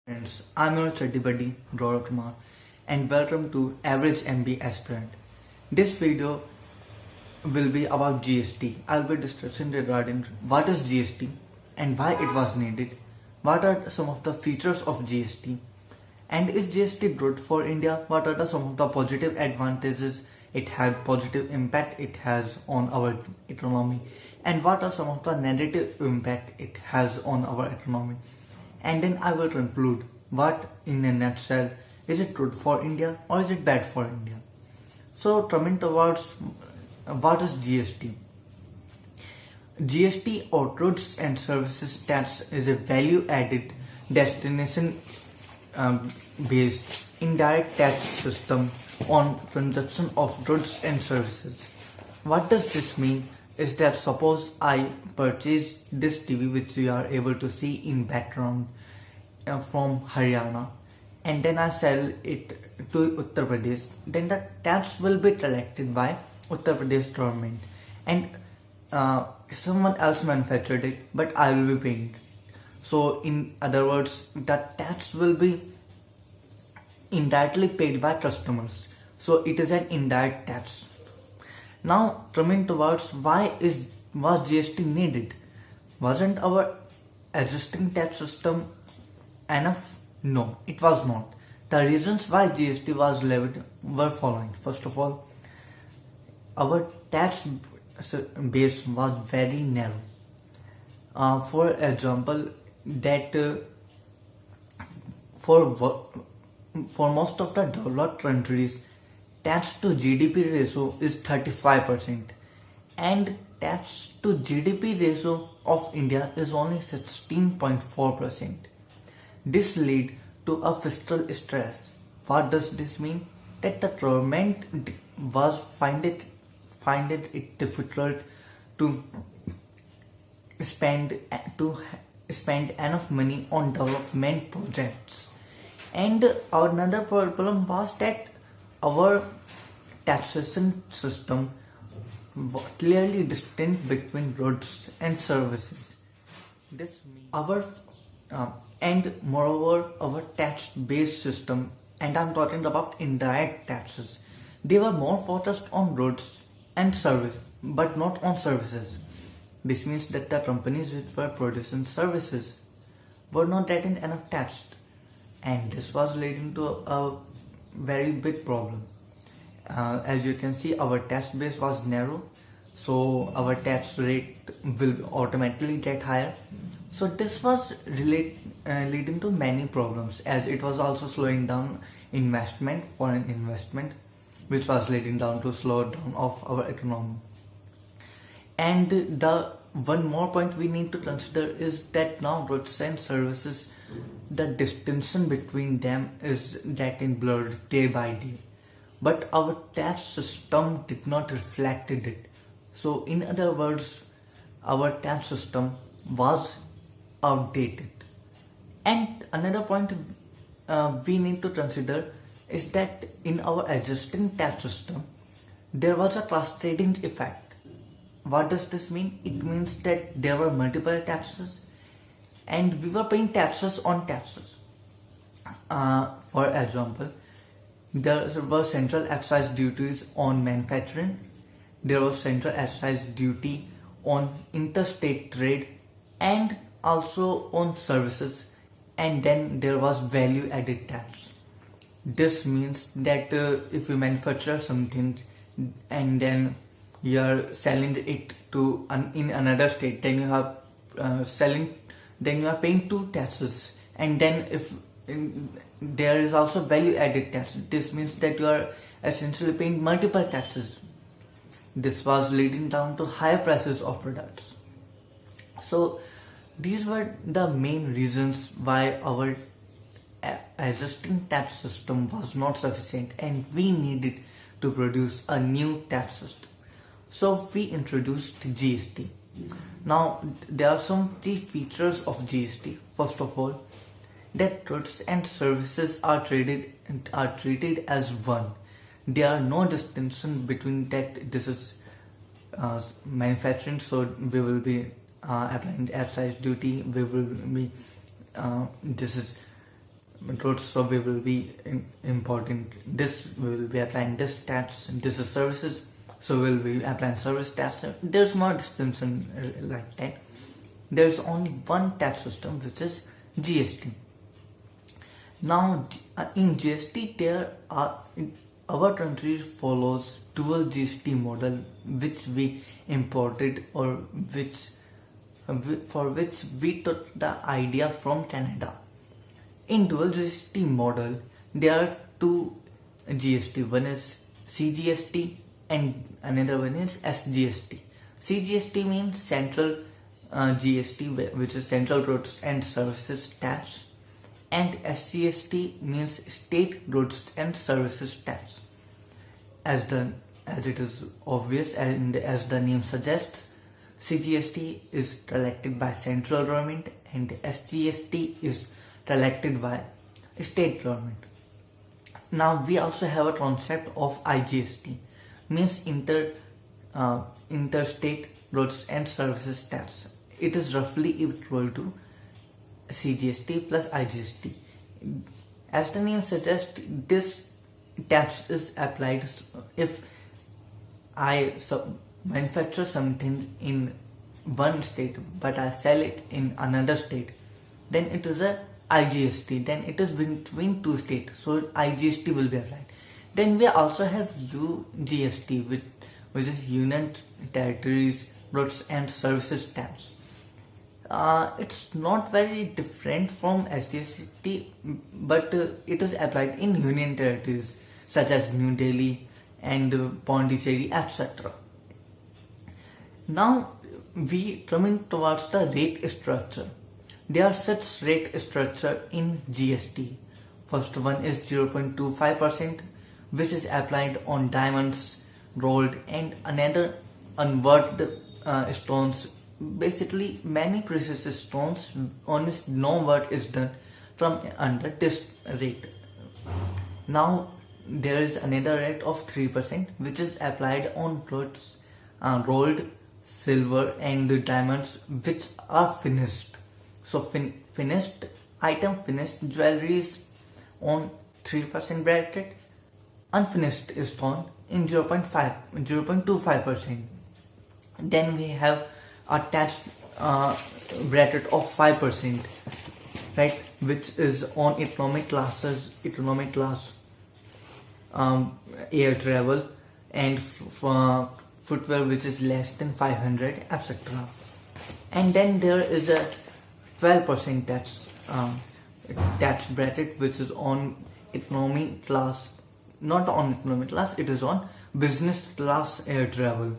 Friends, I'm your study buddy Gaurav Kumar and welcome to Average MB Aspirant. This video will be about GST. I'll be discussing regarding what is GST and why it was needed, what are some of the features of GST, and is GST good for India, what are some of the positive advantages it has, positive impact it has on our economy, and what are some of the negative impact it has on our economy. And then I will conclude what in a nutshell is it good for India or is it bad for India. So coming towards what is GST? GST or goods and services tax is a value added destination based indirect tax system on consumption of goods and services. What does this mean? Is that suppose I purchase this TV which you are able to see in background from Haryana, and then I sell it to Uttar Pradesh, then the tax will be collected by Uttar Pradesh government, and someone else manufactured it but I will be paying it. So in other words, the tax will be indirectly paid by customers, so it is an indirect tax. Now coming towards was GST needed? Wasn't our existing tax system enough? No, it was not. The reasons why GST was levied were following. First of all, our tax base was very narrow. For example, that for most of the developed countries, tax to GDP ratio is 35%, and tax to GDP ratio of India is only 16.4%. This led to a fiscal stress. What does this mean? That the government was find it difficult to spend enough money on development projects. And another problem was that our taxation system was clearly distinct between goods and services. This means and moreover our tax-based system, and I'm talking about indirect taxes, they were more focused on goods and service but not on services. This means that the companies which were producing services were not getting enough taxed, and this was leading to a very big problem. As you can see, our tax base was narrow, so our tax rate will automatically get higher. So this was leading to many problems, as it was also slowing down foreign investment, which was leading down to slowdown of our economy. And the one more point we need to consider is that now goods and services, the distinction between them is getting blurred day by day, but our tax system did not reflect it. So in other words, our tax system was outdated. And another point we need to consider is that in our existing tax system there was a cascading effect. What does this mean? It means that there were multiple taxes and we were paying taxes on taxes. For example, there were central excise duties on manufacturing, there was central excise duty on interstate trade, and also on services, and then there was value added tax. This means that if you manufacture something and then you are selling it to in another state, then you are then you are paying two taxes, and then if there is also value added tax, this means that you are essentially paying multiple taxes. This was leading down to higher prices of products. So these were the main reasons why our existing tax system was not sufficient and we needed to produce a new tax system. So we introduced GST. Now there are some key features of GST. First of all, that goods and services are treated as one. There are no distinction between that this is manufacturing, so we will be applying the excise duty, we will be this is roads, so we will be important this, we will be applying this tax. This is services, so we will be applying service tax. There's more distinction like that. There's only one tax system, which is GST. Now in GST there are, our country follows dual GST model, which we imported, or which for which we took the idea from Canada. In dual GST model, there are two GST. One is CGST and another one is SGST. CGST means central GST, which is Central Goods and Services Tax, and SGST means State Goods and Services Tax. As it is obvious, and as the name suggests, CGST is collected by central government and SGST is collected by state government. Now we also have a concept of IGST, means interstate goods and services tax. It is roughly equal to CGST plus IGST. As the name suggests, this tax is applied if I manufacture something in one state but I sell it in another state, then it is a IGST. Then it is between two states, so IGST will be applied. Then we also have UGST, which is Union Territories Goods and Services Tax. It's not very different from SGST, but it is applied in Union Territories such as New Delhi and Pondicherry, etc. Now we coming towards the rate structure. There are such rate structure in GST. First one is 0.25%, which is applied on diamonds, gold, and another unworked stones. Basically, many precious stones on which no work is done from under this rate. Now there is another rate of 3%, which is applied on goods, gold, silver, and diamonds which are finished. So finished jewelry is on 3% bracket, unfinished stone in 0.25%. Then we have a tax bracket of 5%, right, which is on economic class, air travel, and footwear which is less than 500, etc. And then there is a 12% tax bracket, which is on economy class, not on economy class, it is on business class air travel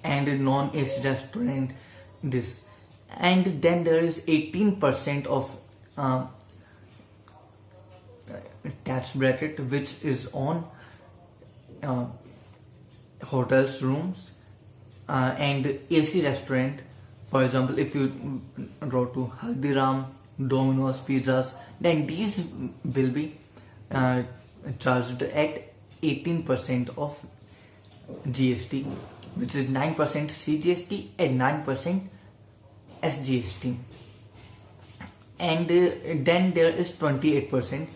and non-AC restaurant, this. And then there is 18% of tax bracket, which is on hotels, rooms, and AC restaurant. For example, if you go to Haldiram, Domino's, pizzas, then these will be charged at 18% of GST, which is 9% CGST and 9% SGST. And then there is 28%,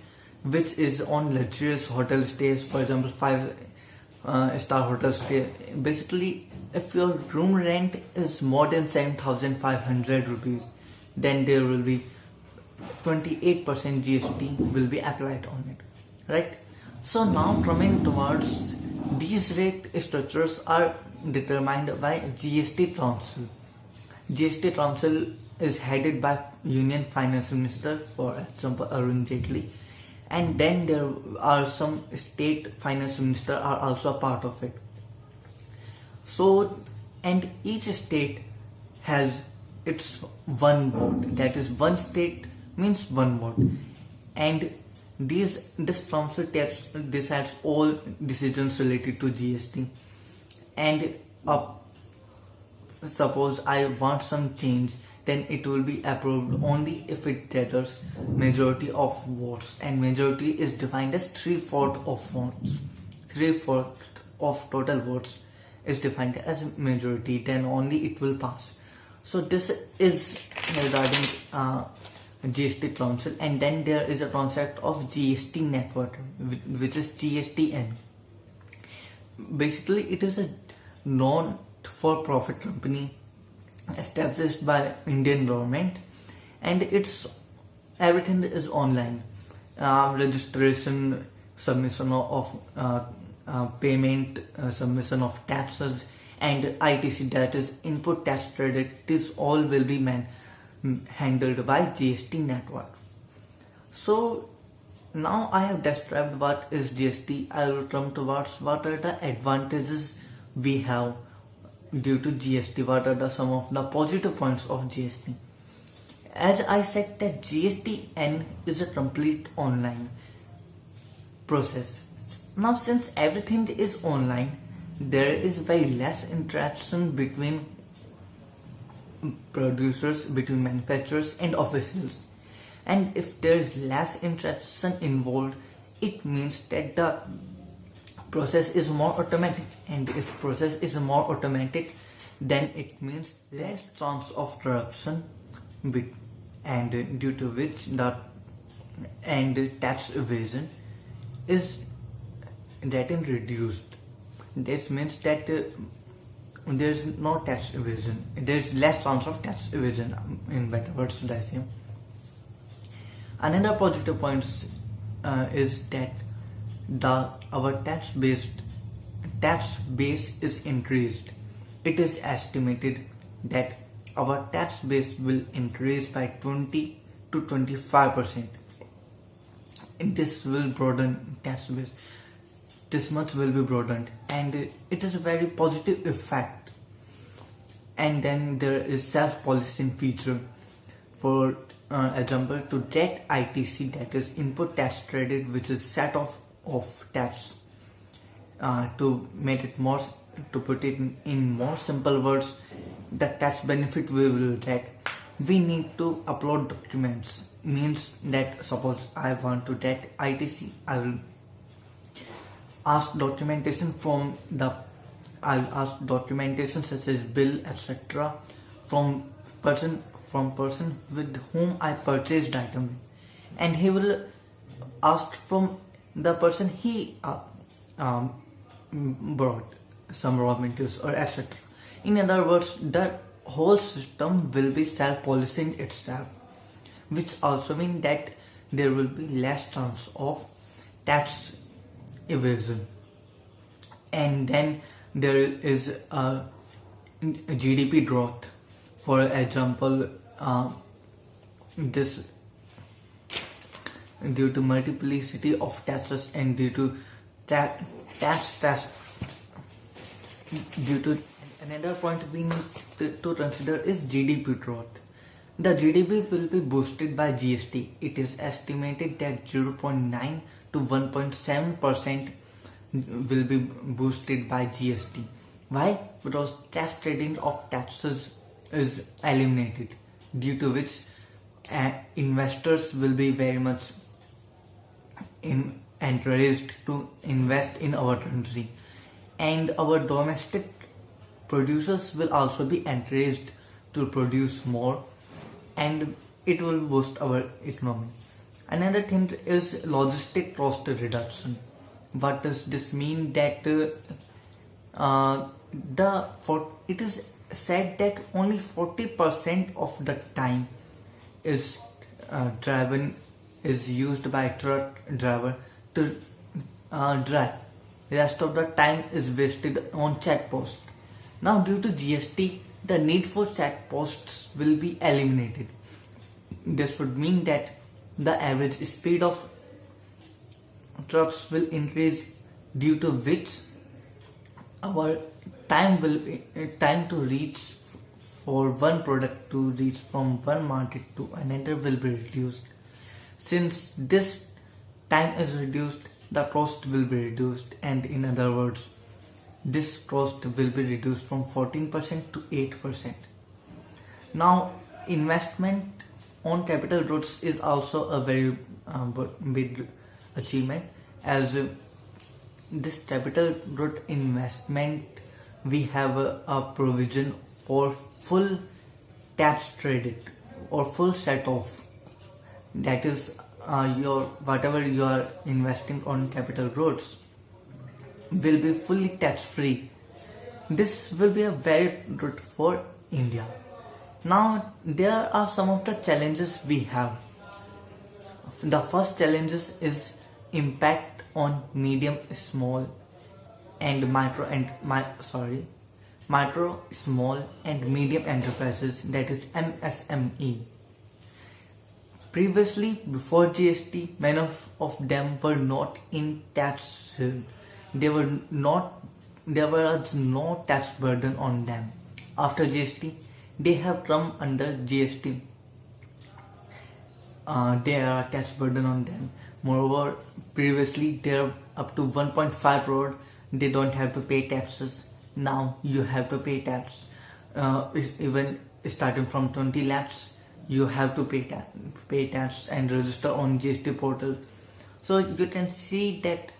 which is on luxurious hotel stays. For example, 5-star hotel stay. Basically, if your room rent is more than 7,500 rupees, then there will be 28% GST will be applied on it, right? So now coming towards these rate structures are determined by GST Council. GST Council is headed by Union Finance Minister, for example Arun Jaitley, and then there are some state finance minister are also a part of it. So, and each state has its one vote, that is one state means one vote, and this council decides all decisions related to GST. And suppose I want some change, then it will be approved only if it gathers majority of votes, and majority is defined as 3/4 of votes. 3/4 of total votes is defined as majority, then only it will pass. So this is regarding GST Council, and then there is a concept of GST network, which is GSTN. Basically, it is a non-for-profit company established by Indian government, and it's everything is online. Registration, submission of payment, submission of taxes, and ITC, that is input tax credit. This all will be handled by GST network. So now I have described what is GST. I will come towards what are the advantages we have due to GST. What are some of the positive points of GST? As I said, that GSTN is a complete online process. Now, since everything is online, there is very less interaction between producers, between manufacturers and officials. And if there is less interaction involved, it means that the process is more automatic. And if process is more automatic, then it means less chance of corruption, and due to which the tax evasion is getting reduced. This means that there is no tax evasion. There is less chance of tax evasion. In better words, should I say? Another positive point is that our tax base is increased. It is estimated that our tax base will increase by 20 to 25%. And this will broaden tax base. This much will be broadened, and it is a very positive effect. And then there is self-policing feature. For example, to get ITC, that is input tax credit, which is set off of tax. To make it more, to put it in more simple words, the tax benefit we will get, we need to upload documents. Means that suppose I want to get ITC, I will ask documentation such as bill, etc. from person with whom I purchased item, and he will ask from the person he brought some raw materials or etc. In other words, the whole system will be self-policing itself, which also means that there will be less chance of tax evasion. And then there is a GDP growth. For example, this due to multiplicity of taxes and due to another point we need to consider is GDP growth. The GDP will be boosted by GST. It is estimated that 0.9 to 1.7% will be boosted by GST. Why? Because tax trading of taxes is eliminated, due to which investors will be very much encouraged to invest in our country, and our domestic producers will also be encouraged to produce more, and it will boost our economy. Another thing is logistic cost reduction. What does this mean? That it is said that only 40% of the time is used by truck driver to drive. Rest of the time is wasted on check post. Now, due to GST, the need for check posts will be eliminated. This would mean that the average speed of trucks will increase, due to which our time to reach for one product to reach from one market to another will be reduced. Since this time is reduced, the cost will be reduced, and in other words, this cost will be reduced from 14% to 8%. Now, investment on capital goods is also a very big achievement, as this capital good investment we have a provision for full tax credit or full set off that is your whatever you are investing on capital growths will be fully tax free. This will be a very good for India. Now there are some of the challenges we have. The first challenges is impact on medium, small, and micro, small, and medium enterprises, that is MSME. Previously, before GST, many of them were not in tax. They were not. There was no tax burden on them. After GST, they have come under GST. There are tax burden on them. Moreover, previously they're up to 1.5 crore. They don't have to pay taxes. Now you have to pay tax. Even starting from 20 lakhs, you have to pay tax and register on GST portal. So you can see that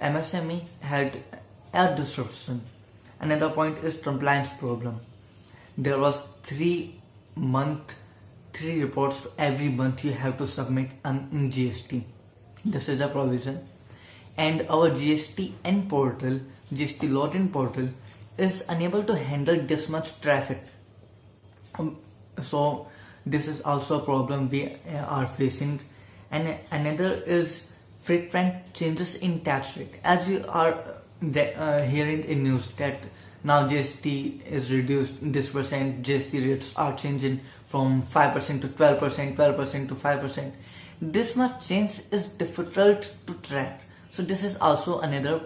MSME had a disruption. Another point is compliance problem. There was 3 reports every month you have to submit in GST. This is a provision, and our GST portal, GST login portal, is unable to handle this much traffic. So this is also a problem we are facing. And another is frequent changes in tax rate. As you are hearing in news that now GST is reduced, this percent GST rates are changing from 5% to 12%, 12% to 5%. This much change is difficult to track. So this is also another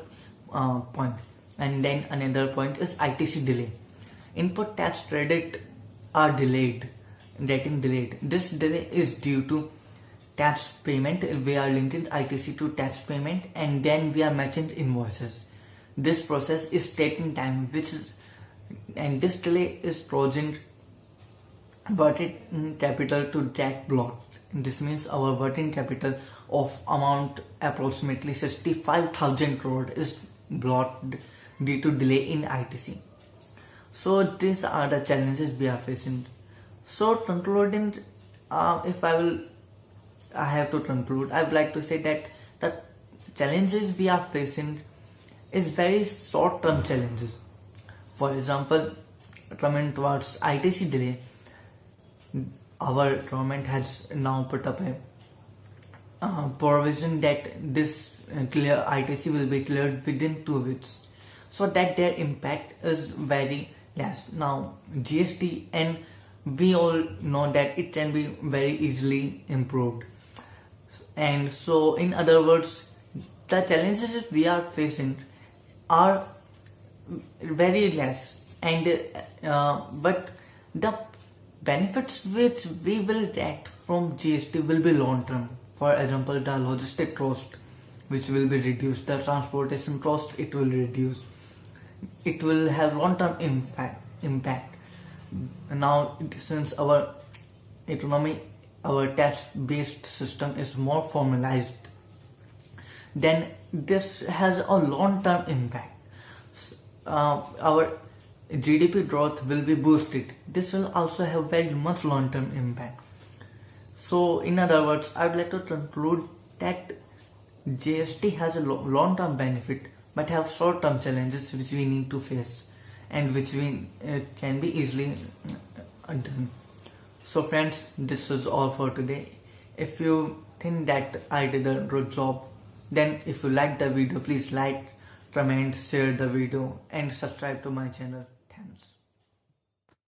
point. And then another point is ITC delay. Input tax credit are getting delayed. This delay is due to tax payment. We are linking ITC to tax payment, and then we are matching invoices. This process is taking time, and this delay is causing working capital to get blocked. This means our working capital of amount approximately 65,000 crore is blocked due to delay in ITC. So these are the challenges we are facing. So concluding, if I have to conclude, I would like to say that the challenges we are facing is very short-term challenges. For example, coming towards ITC delay, our government has now put up a provision that this ITC will be cleared within 2 weeks, so that their impact is very less. Now GST, and we all know that it can be very easily improved. And so in other words, the challenges we are facing are very less, and but the benefits which we will get from GST will be long term. For example, the logistic cost, which will be reduced, the transportation cost, it will reduce. It will have long term impact. Now, since our economy, our tax based system is more formalized, then this has a long term impact. Our GDP growth will be boosted. This will also have very much long term impact. So in other words, I would like to conclude that GST has a long term benefit, but have short term challenges which we need to face, and which can be easily done. So friends, this is all for today. If you think that I did a good job, then if you like the video, please like, comment, share the video, and subscribe to my channel.